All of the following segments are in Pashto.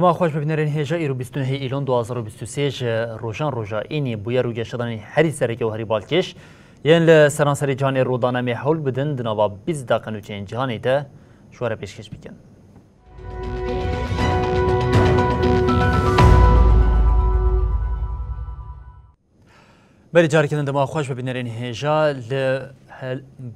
دما خوش ببینرین هجا ایرو 29 ایلون 2023 روزان روزا اینی بویا رو گشتن هری سرکی و هری بالکش یعنی لسرانسری جهان رودانه میحول بدن دنوا 20 دقیقه نوچین جهانی ده شواره پیشکش بکن. بری جاری کردن دما خوش ببینرین هجا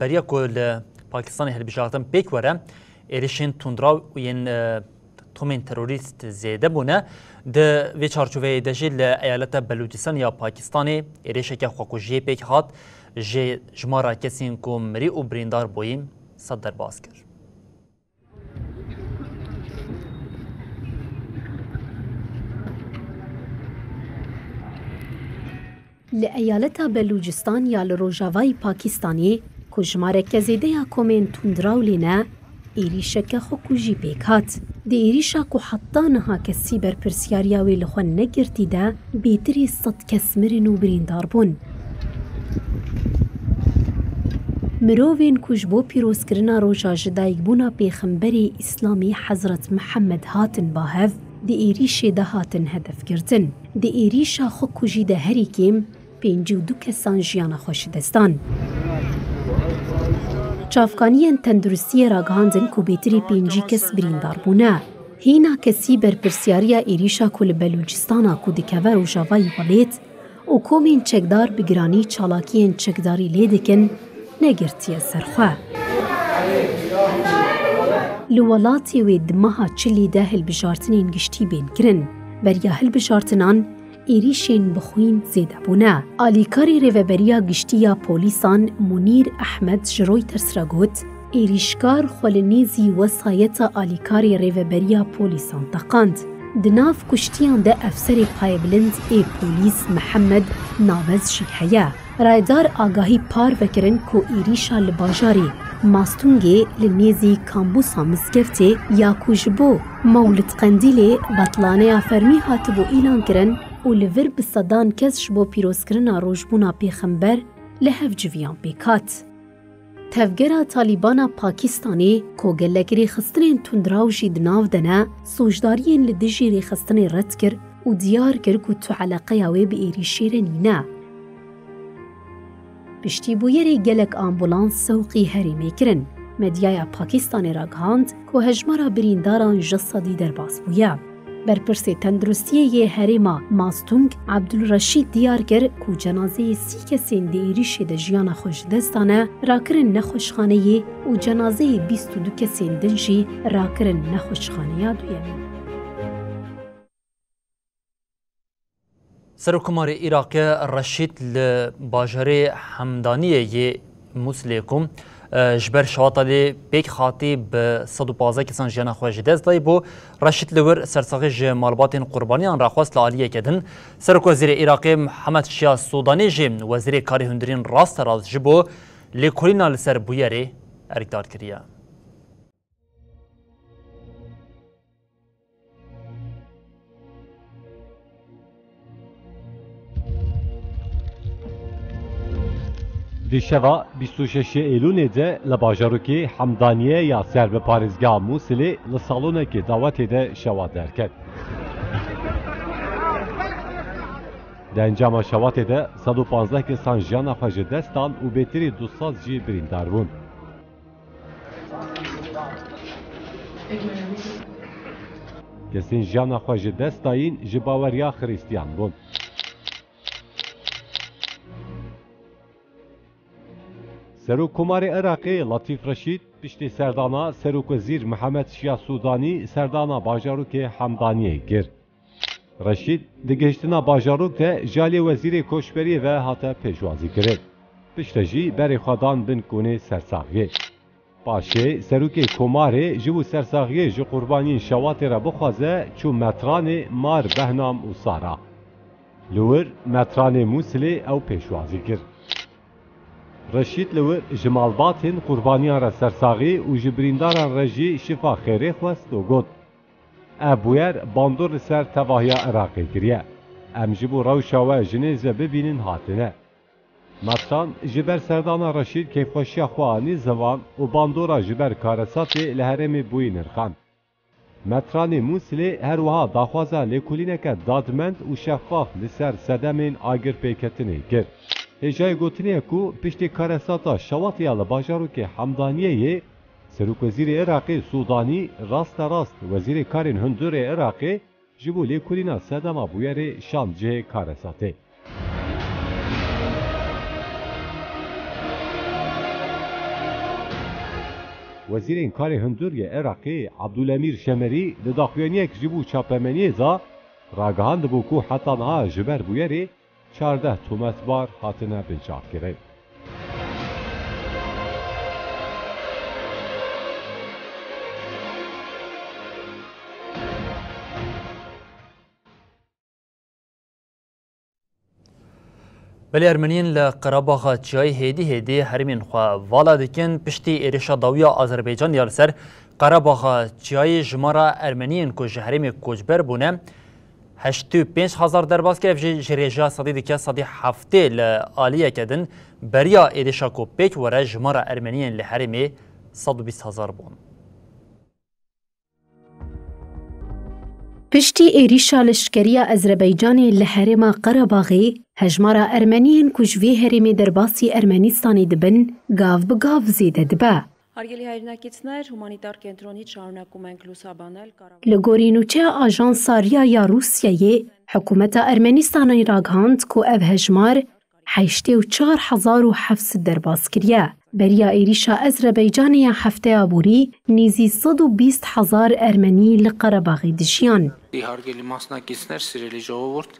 بریا کل پاکستانی هل بشارتن پیک وره ایرشین تندرا و ین تومین تروریست زیده بونه ده وی چارچوبه دجی لایالت بلوچستان یا پاکستانی ایرشه که خوکوجی پیک هات جمارا کسین کو مری و بریندار بویم صد در باز کرد. لایالت بلوچستان یا لروجاوای پاکستانی کو جمارا کزیده یا کومین تندراولینه ایریشه که خوکوجی پیک هات. دی ایریشا کو حتی نها کسی بر پرسیاریاوی لخوا نگرتی ده بیتری 100 کس مرن و بریندار بون. مروین کش بو پیروز کرنا روژا جدایک بونا پیغمبری اسلامی حضرت محمد هاتن باهف دی ایریشه ده هاتن هدف گرتن. دی ایریشا خوکوجی ده هری کم 52 کسان جیانا خوش دستان. چافکانیان تندرستی را گهاندن کو بیتری 5 کس بریندار بونه. هینا کسی بر پرسیاریا ایریشا کل بلوچستانا کو دکوه و جاوای ولیت و کومین چکدار بگرانی چالاکیان چکداری لیدکن نگرتی سرخواه. لولاتی و دماها چلی ده هلبجارتنین گشتی بین کرن. بریا هلبجارتنان ایریشین بخوین زیده بونه. آلیکاری روبریا گشتیا پولیسان منیر احمد جروی ترسرا گوت ایریشکار خولنیزی وسایت آلیکاری روبریا پولیسان تقاند. دناف کشتیان ده افسر پایبلند ای پولیس محمد ناوز شیحیه. رایدار آگاهی پار وکرن کو ایریشا لباجاری ماستونگی لنیزی کامبوسا مزگفته یا کوجبو مولد قندیلی بطلانه فرمی هاتبو ایلان کرن و لور بصدان کس شبو پیروز کرنا روشبونا پیغمبر لحف جویان پیکات. تفگرا طالبانا پاکستانی کو گلگری خستنین تندراو جید ناو دنه سوجدارین لدجی خستنی رد کر و دیار کر کو تو علاقه یاوی به ایریشیر نینه. پشتی بویری گلک آمبولانس سوقی هری میکرن. مدیای پاکستانی را گهاند که هجمارا برینداران جسدی در باز بویا. برپرس تندرستی یه هریما ماستونگ عبدالرشید دیار کرد که جنازه 30 کسین دی ایریش ده جیان خوش دستانه را کرن نخوشخانه و جنازه 22 کسین دنجی را کرن نخوشخانه دویمین. سرکمار عراق رشید لباجره حمدانیه موسلیکم جبر شواطلی بیک خاطی به 115 کسان جیان خوش دست دای بو رشید لور سرساخج مالباتین قربانیان را خواست لعالیه کدن. سرک وزیر عراق محمد شیعه سودانی جیم وزیر کاری هندرین راست راز جبو لیکولینا لسر بویره ارکدار کریه. دیشوا 26 ایلون ده لباجروکی حمدانیه یا سر به پارزگاه موسلی لسالونه که دعوت ده شواد درکد. در انجام شواد ده 115 کسان جان خوش دستان و بهتری 200 جی بریندار بون. کسین جان خوش دستاین جباوریا خریستیان بون. سروکمار عراقی لطیف رشید پشت سردانا سروک وزیر محمد شیعه سودانی سردانا باجاروک حمدانیه کرد. رشید دگشتنا باجاروک ده جالی وزیر کوشبری و هاته پیشوازی کرد. پشت جی بری خدان بن کونه سرساغیه. باشه سروک کماره جبو سرساغیه جو قربانی شوات را بخوازه چو متران مار بهنام و سارا. لور متران موسلی او پیشوازی کرد. رشید لور جمالباتین قربانیان را سرساغی و جبرینداران رجی شفا خیره خواست و گود. ابویر باندور سر تواهی عراقی کریه. ام جبو روشا و جنیزه ببینین هاتنه. مطران جبر سردان رشید کیفخوشی خوانی زوان و باندورا جبر کارساتی لهرم بوی نرخان. مترانی موسلی هر وها داخوازا لیکولینک دادمند و شفاف لسر سدمین آگر پیکتنی گر. هجای گوتنیه کو پشتی کارساتا شواتیا لباجارو که حمدانیه سروک وزیر عراقی سودانی راست وزیر کارین هندور عراقی جبو لیکولینا سدما بویره شان جه کارساته. وزیر کار هندوری عراقی عبدالامیر شمری لداخوانیک جبو چاپمنی زا راگهاند بو کو حتی نها جبر بویره 14 تومتبار هاتنه بنچاک گره. بلی ارمنیین لقراباغ چیای هیدی هرمین خواه والا دکن پشتی ایریشا داویا آذربایجان یال سر قراباغ چیای جمارا ارمنیین که جهرم کوچبر بونه 85,000 درباز که جریجا صدی دکه صدی هفته لآلیه کدن بریا ایریشا کو پیک وره جمارا ارمنیین لحرمی 120,000 بون. پشتی ایریشا لشکریه آذربایجانی لحرم قرباغی هجمارا ارمنیین کجوی هرمی درباسی ارمنیستانی دبن گاو بگاو زیده دبه. Հարգելի հայրենակիցներ, հումանիտար կենտրոնից շարունակում ենք լուսաբանել لگورینوچه آژانساریا یا روسیه حکومت ارمنیستانی راگهاند کو او هجمار 84,700 درباز کریه. بریا ایریشا آذربایجانی هفته آبوری نیزی 120,000 ارمنی لقرباغی دشیان. Հարգելի մասնակիցներ, սիրելի ժողովուրդ,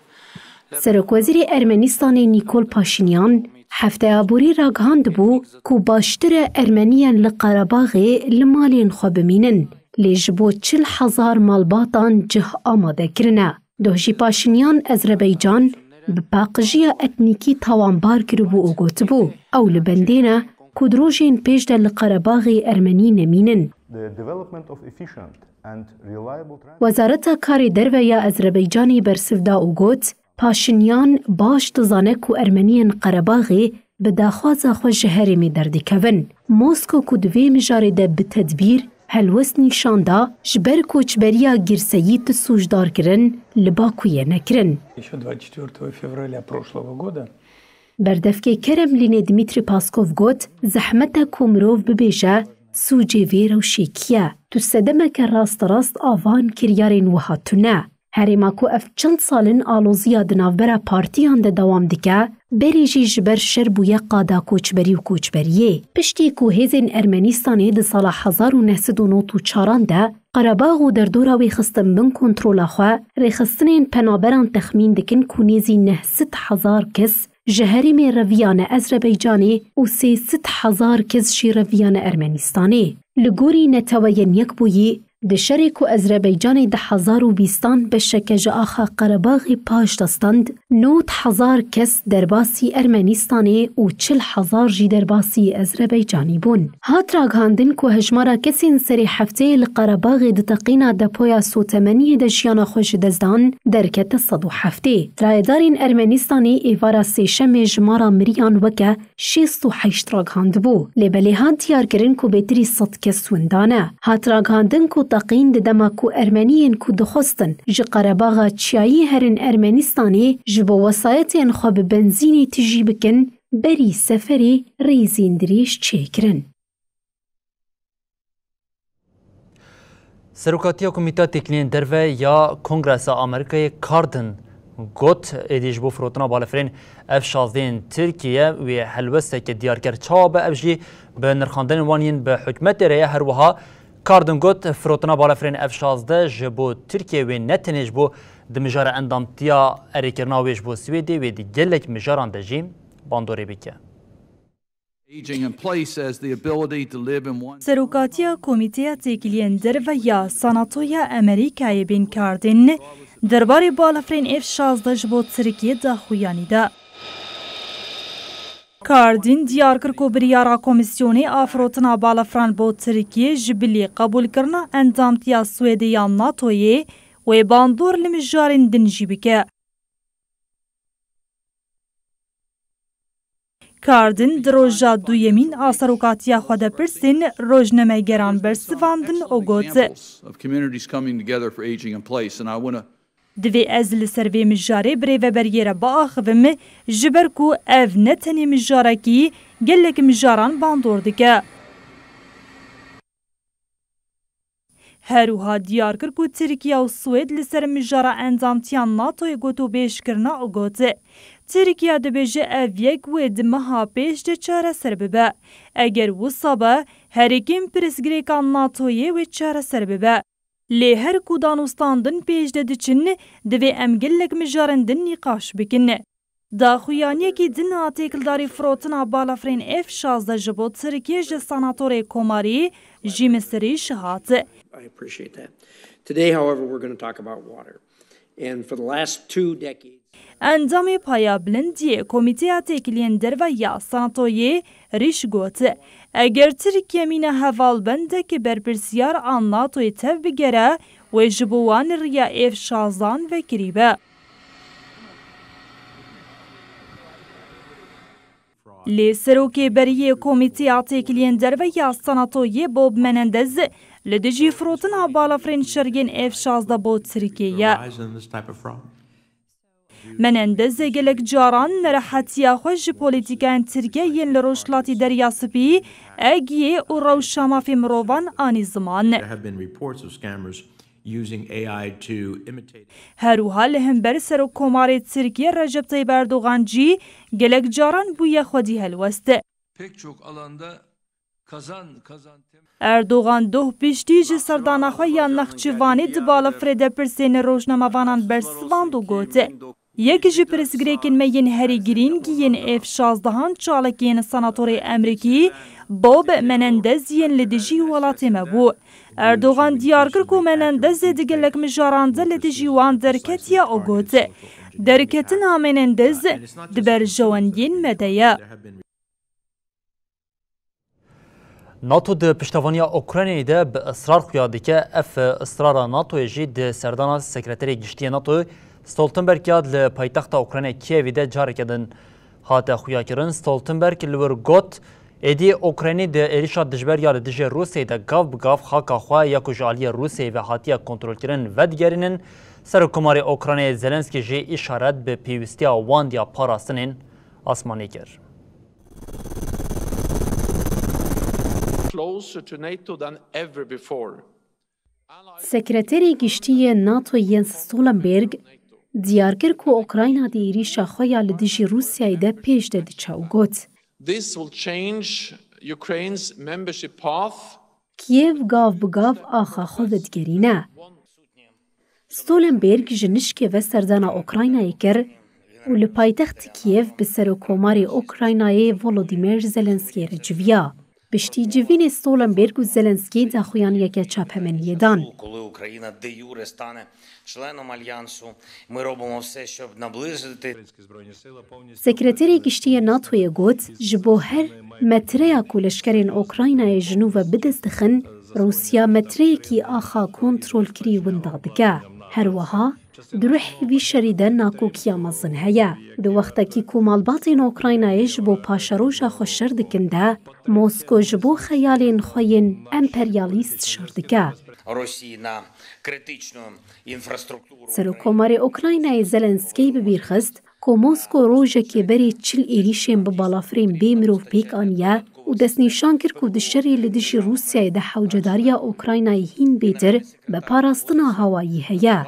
سرک وزیر ارمنیستانی نیکول پاشینیان هفته آبوری راگهاند بو کو باشتر ارمنیان لقرباغی لمالین خو بمینن لیجبو 40,000 مالباتان جه آماده کرنه. دوجی پاشینیان آذربایجان به پاقجی اتنیکی توانبار کربو او گوت بو او لبندینه کدروجین پیش در لقرباغی ارمنی نمینن. وزارت کاری درویا آذربایجانی برسفدا او گوت پاشینیان باش دزانه کو ارمنیان قرباغی به داخواز خو جهرمی دردی کون. موسکو کو دوی مجاری ده به تدبیر هلوست نیشاندا جبر کوچبریا گرسیی تسوجدار کرن لباکویه نکرن. بردفکه کرملین دمیتری پاسکوف گوت زحمت کومروف ببیجه سوجی ویر و شیکیه. تو سدمک راست آوان کریارین وحاتونه. هریما کو اف چند سالن آلوزیا دناوبرا پارتیان ده دوام دکه بریجی جبر شر بویا قادا کوچبری و کوچبریه. پشتی کو هیزن ارمنیستانی ده سال 1994 ده قرباغ و در دوراوی خستن بن کنترولا خواه ریخستنین پنابران تخمین دکن کونیزی 900,000 کس جهرمی رویان آذربایجانی و 300,000 کس شی رویان ارمنیستانی. لگوری نتوین یک بویی ده شرک و آذربایجانی 10,020 به شکج آخا قرباغی پاش دستند 9,000 کس درباسی ارمنیستانی و 40,000 جی درباسی آذربایجانی بون. هات راگهاندن که هجمارا کسین سری هفته لقرباغی ده تقینا ده پویا سوتمنی ده جیانا خوش دزدان درکت 107. رایدارین ارمنیستانی ایوارا سیشم جمارا مریان وکه 68 راگهاند بو. لبلی هات تیار کرن که بیتری 100 کس وندانه. هات راگهاندن که تقین دما کو ارمنیین کو دخستن ج قرباغ چیایی هرن ارمنیستانی جبو وسایتین خو به بنزینی تجی بکن بری سفری ریزیندریش چیکرن. سروکاتیا کمیته تکنین دروه یا کنگرس آمریکای کاردن گوت ایدیش بو فروتنا بالفرین F-16 ترکیه و حلوسته که دیار کرد چا به افجی به نرخاندن وانین به حکمت ریه هر وها کاردن گوت فروتنا بالفرین F-16 جبو ترکیه و نتنیج بو دمجار اندامتیا اریکرناویش بو سویدی و دی گلک مجاران دجیم باندوری بکه. سروکاتیا کمیته تکیلین درو یا ساناتویا امریکای بین کاردن درباره بالفرین F-16 جبو ترکیه داخویانی ده. کاردین دیار کرد که بریارا کمیسیونی آفروتنا بالفران بو ترکیه جبلی قبول کرنا اندامتیا سویدیان ناتویی و باندور لمجارین دنجی بکه. کاردن دروژا دویمین آسروکاتیا خود پرسین روزنامه گران برسواندن او گوت. دوی از لسروی مجاره بری و بریره با آخویم جبر کو او نتنی مجاره کی گلک مجاران باندورده که. هروها دیار کرد که ترکیه و سوئد لسر مجاره اندامتیان ناتوی گوتو بیش کرنا او گوته. ترکیه دبیجه او یک و دمها پیش ده چاره سر ببه. اگر وصابه هرکیم پرسگریکان ناتویه و چاره سر ببه. لی هر کودانوستاندن پیش ده دچن دوی امگلک مجارندن نقاش بکنه. دا خویانیه که دن آتیکلداری فروتنا بالافرین F-16 جبو ترکیه جه ساناتور کوماری جیمستری شهات. I appreciate that. Today, however, we're going to talk about water. And for the last 2 decades... اندام پایا بلندی کمیته تکلین در و یا ساناتوی ریش گوت. اگر ترکیه مینه حوال بنده که برپرسیار آن ناتوی تف بگره و جبوان ریا F-16 و کریبه. لی سروکی بریه کمیته تکلین در و یا ساناتوی بوب منندز لدیجی فروتنا بالافرین شرگین F-16 بود ترکیه. منندز گلک جاران نرحتیا خوش پولیتیکان ترکیه ین لروشلاتی دریا سپی اگیه و روشاما فی مروان آنی زمان. هروها لهم سر و کمار ترکیه رجب طیب اردوغان جی گلک جاران بوی خودی هلوست. اردوغان دو پیشتی جی سردانا خواه یا نخچیوانی دبالا فرده پرسین روشناموانان برسوان دو گوته. یک جی پرسگریکن مین هری گرین گین F-16 چالکین ساناتور امریکی بوب منندز ین لدیجی ولاتی مبو. اردوغان دیار کرد که منندز دیگلک مجارانده لدیجی وان درکتیا او گوته. درکتنا منندز دبر جواندین مدیا. ناتو د پشتوانیا اوکراینی ده به اصرار خویاده که اف اصرار ناتو جی ده سردان سکرتری گشتی ناتو ستولتنبرگ یاد ل پایتخت اوکراین کیوی ده جاری کردن هات خویا کردن ستولتنبرگ لور گوت ادی اوکراینی ده ایریشا دجبر یاد دج روسیه ده گاف بگاف خاکا خوا یا کجالی روسیه و هاتیا کنترل کردن و دیگرینن سر کمار اوکراین زلنسکی جی اشارت به پیوستیا واندیا پاراستنین آسمانی کرد. سکرتری گشتی ناتو ینس ستولنبرگ دیار کرد که اوکراین دی ایریشا خویا لدیجی روسیه ده پیش ده چاو گوت. کیف گاف بگاف آخا خود دگرینه. ستولنبرگ جنشکی و سردانا اوکراینای کر و لپایتخت کیف به سر و کماری اوکراینای ولودیمیر زلنسکی رجویا. بشتی جوین ستولنبرگ و زلنسکی دا خویان یکی چاپ همینیه دان. سکرتری گشتی ناتوی گوت جبو هر متریا کولشکرین اوکراینای جنوب بدستخن روسیا متری کی آخا کنترول کری وندادگه. هر وها دروح وی شریدن ناکوکیا مزن هیا. دو وقتا کی کومالباتین اوکراینای جبو پاشروشا خوش شردکنده موسکو جبو خیالین خوین امپریالیست شردگه. سروکوماری اوکراینای زلنسکی ببیرخست که موسکو روژه که بری 40 ایریشین ببالافرین بیمروف پیک آنیه و دست نیشان کرد که دشتری لدیش روسیای ده حوجداریا اوکراینای هین بیتر به پاراستنا هوایی هیا.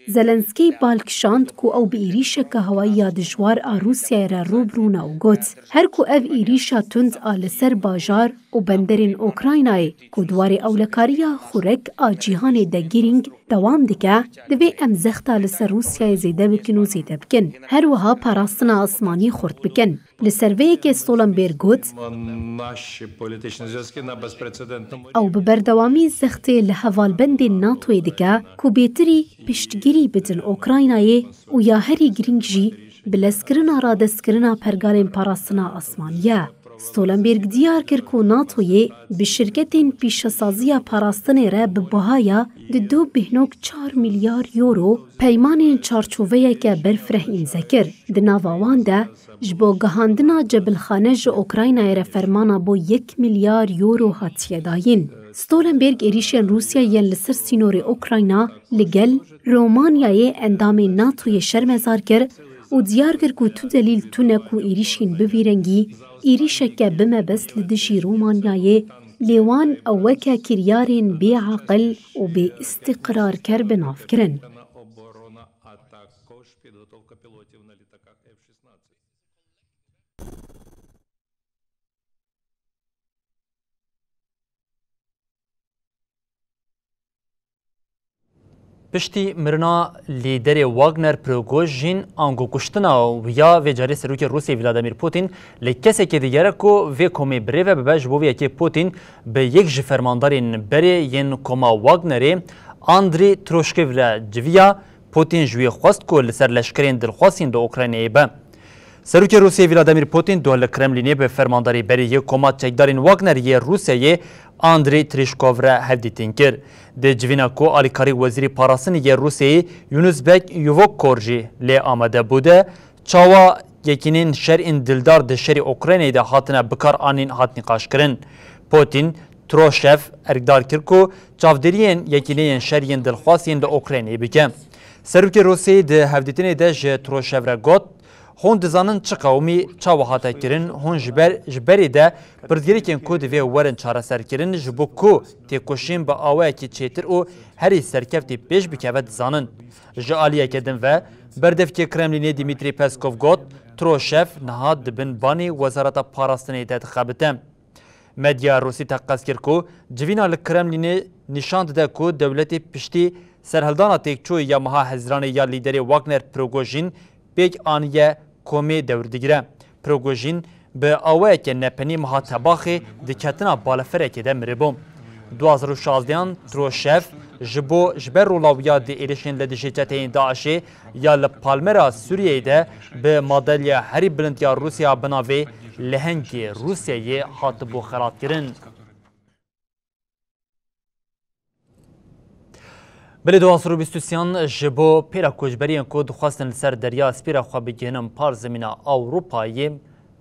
زلنسکی بالکشاند که او به ایریشه که هوایی دجوار روسیای را روبرونه و گوت. هر که او ایریشه تند آل سر باجار و بندرین اوکراینای که دواری اولکاریا خورک جیهان ده گیرینگ دوام دکه دوی امزختا لسر روسیای زیده بکن و زیده بکن. هر وها پاراستنا آسمانی خورد بکن. لسروی که ستولنبرگ گوت او ببردوامی زخته لحوالبند ناتوی دکه که بیتری پشتگیری بدن اوکراینای و یا هری گرینگ جی بلسکرنا را دسکرنا پرگالین پاراستنا آسمانیه. ستولنبرگ دیار کر کو ناتوی به شرکتین پیشسازی پاراستن را به بهایا دو بهنوک 4 میلیارد یورو پیمان چارچوبه که برفره این ذکر دناوان ده جبو گهاندنا جبلخانه ج اوکراینای را فرمانا بو 1 میلیارد یورو هاتیه داین. ستولنبرگ ایریشن روسیا ین لسر سینور اوکراینا لگل رومانیای اندام ناتوی شرمزار کر و دیار کر کو تو دلیل تو نکو ایریشین بویرنگی ایریشک بمه بس لدشی رومانیای لیوان اوکا کریارین بی عقل و بی استقرار کر بناف کرن. پشتی مرنا لیدر واگنر پروگوژین آنگو کشتنا و یا وجاری سروک روسی ولادیمیر پوتین لکسی که دیگره کو وی کومی بریو بباش بویه که پوتین به یک جفرماندارین بری ین کوما واگنری آندری تروشکویل جویا پوتین جوی خواست که لسر لشکرین دلخواستین دو اوکراینی به سروک روسی ولادیمیر پوتین دول کرملینی به فرمانداری بری یک کوما چکدارین واگنری روسیه آندری تریشکوف را هفدیتین کرد. ده جوینا کو آلیکاری وزیری پاراستن یه روسیه یونوسبک یووک کورجی لی آمده بوده چاوا یکینین شرعین دلدار ده شری اوکراینی ده هاتنه بکار آنین هات نقاش کرن. پوتین تروشف ارگدار کرد که چاودرین یکینین شرعین دلخواستین ده اوکراینی بکن. سروک روسیه ده هفدیتین ده جه تروشف را گوت هون دزانن چه قومی چاو هاتا کرن هون جبری ده پردگیریکن کو دوی ورن چاره سر کرن جبو کو تیکوشین با آوه که چیتر او هری سرکفتی پیش بکوه دزانن. جعالیه کدن و بردف که کرملینی دیمیتری پسکوف گوت تروشف نهاد دبن بانی وزارت پاراستنی ده خابتم. مدیا روسی تقاس کرد که جوینا لکرملینی نشاند ده که دولتی پشتی سرهلدانا تیکچوی یا مها هزرانی یا لیدری واگنر پروگوژین بیگ آنیه کومی دور دیگره. پروگوژین به آوه که نپنی مها تباخی دکتنا بالفره که ده مربوم. 2016 تروشف جبر رولاویا دی ایرشن لدیشیچتین داعشی یا لپالمرا سوریه ده به مادالیا هری بلندیا روسیا بناوی لهنگی روسیه حاطبو خلات کرن. بله 2023 جبو پیرا کوچبریان کود خواستن لسر دریا سپیرا خواه بگینم پار زمینا اوروپایی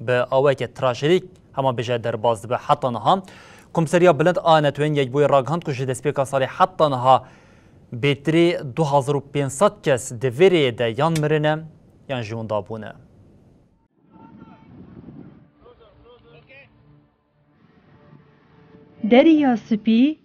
به آوه که تراژدیک هما بجه در باز به حتی نها کمسریا بلند آنتوین یک بوی راگهاند کشه دسپیکا سالی حتی نها بیتری 2500 کس دویری ده یان مرنه یان جون دابونه. دریا سپی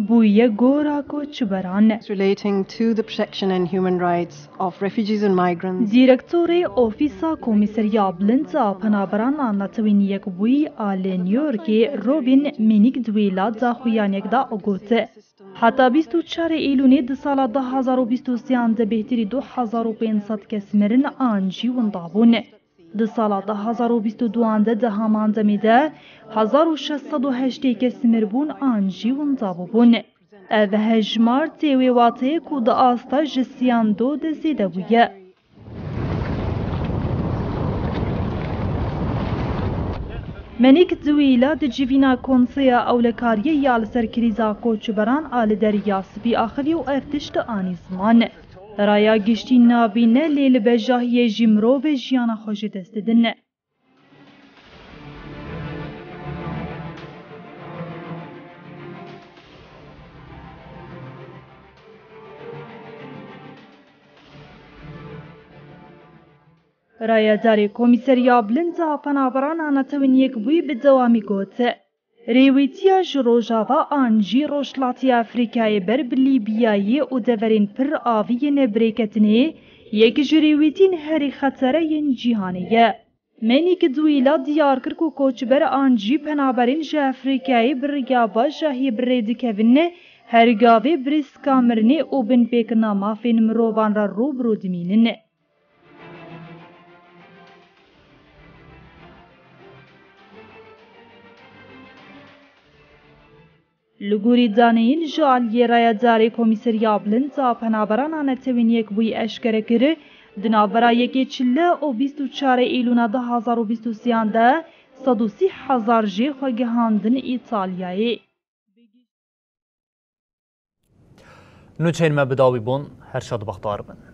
بویه گورا کوچبران relating to the protection and human rights of refugees and migrants. دیرکتوری اوفیسا کمیسریا بلنزا پنابران آناتوین یک بوی آل نیویورکی روبین مینیک دویلا زاخویان یک دا اگوته. حتی 24 ایلونی ده سال 2023 ده بهتری 2500 کس مرن آنجی وندابون. ده سال 2022 ده همان زمیده 1608 کس مربون آنجی وندابون. او هجمار تیوی واته که ده آستا جسیان دو ده زیده بویه. منیک دویلا ده جیوینا کنسیا اولکاریه یال سر کریزا کوچبران آل دریا سپی آخری و ارتشت آنی زمان. رایا گشتی نابینه لیل بجاهی جمرو و جیانا خوش دست دنه. رایداری کمیسریا بلنزا پنابران آناتوین یک بوی به دوامی گوته. ریویتیا جروجاوا آنجی روشلاتی افریقای برب لیبیایی و دورین پر آوی نبریکتنی یک جریویتین هری خطره ین جیهانیه. منی که دویلا دیار کرد که کوچبر آنجی پنابرین جه افریقای برگاوا جاهی بریدکوینه هرگاوی بریس کامرنه و بن پیکنا مافین مروبان را روبرو دمیننه. لگوری دانین جالی رایداری کمیسریا بلنزا پنابران آنتوین یک بوی اشکره کره دنابرا یکی چله و 24 ایلونا 2023 ده 130,000 جê xwe gihandin Îtalyayê. نوچین me bidawî bûn her şad bexdar bin.